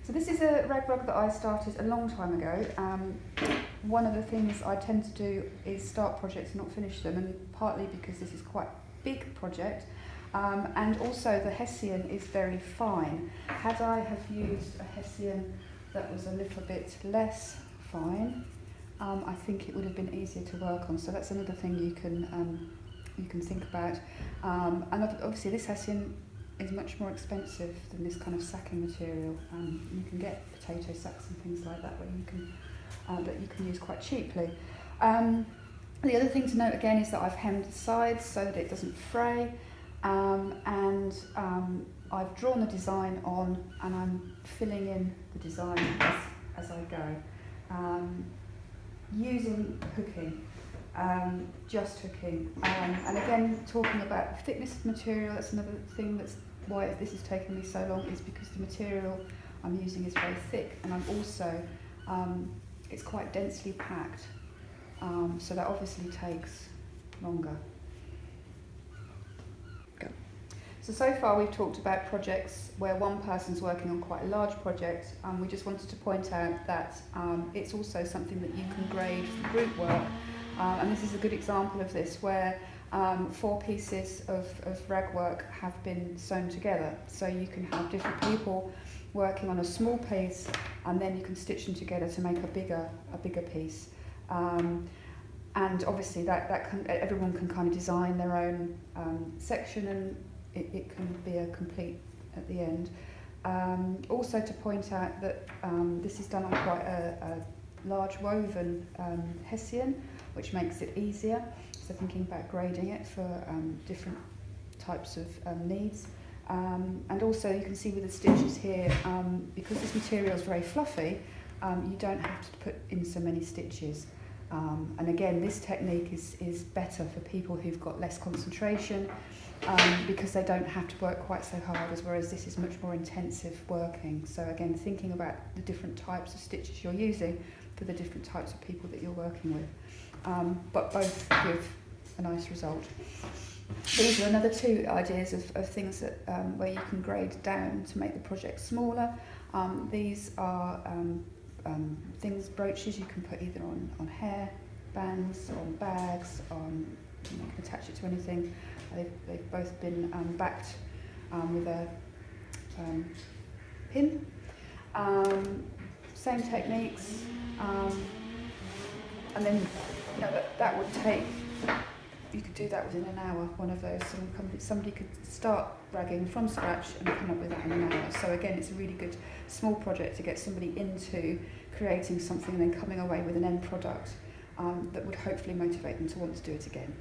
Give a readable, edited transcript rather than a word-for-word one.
So this is a rag rug that I started a long time ago. One of the things I tend to do is start projects and not finish them, and partly because this is quite a big project, and also the Hessian is very fine. Had I have used a Hessian that was a little bit less fine, I think it would have been easier to work on. So that's another thing you can think about. And obviously this Hessian is much more expensive than this kind of sacking material. You can get potato sacks and things like that where you can that you can use quite cheaply. The other thing to note again is that I've hemmed the sides so that it doesn't fray, and I've drawn the design on, and I'm filling in the design as I go, using hooking. Just hooking, and again talking about the thickness of the material. That's another thing that's why this has taken me so long, is because the material I'm using is very thick, and I'm also it's quite densely packed, so that obviously takes longer. Go. So far we've talked about projects where one person's working on quite a large project. We just wanted to point out that it's also something that you can grade for group work. And this is a good example of this, where 4 pieces of rag work have been sewn together. So you can have different people working on a small piece, and then you can stitch them together to make a bigger piece. And obviously that can, everyone can kind of design their own section, and it can be a complete at the end. Also to point out that this is done on quite a large woven Hessian, which makes it easier. So thinking about grading it for different types of needs. And also you can see with the stitches here, because this material is very fluffy, you don't have to put in so many stitches. And again, this technique is better for people who've got less concentration, because they don't have to work quite so hard, whereas this is much more intensive working. So again, thinking about the different types of stitches you're using for the different types of people that you're working with. But both give a nice result. These are another 2 ideas of things that where you can grade down to make the project smaller. These are things, brooches you can put either on hair bands, on bags, you can attach it to anything. They've both been backed with a pin. Same techniques, and then that would take, you could do that within an hour, one of those. So somebody could start ragging from scratch and come up with that in an hour. So again, it's a really good small project to get somebody into creating something and then coming away with an end product that would hopefully motivate them to want to do it again.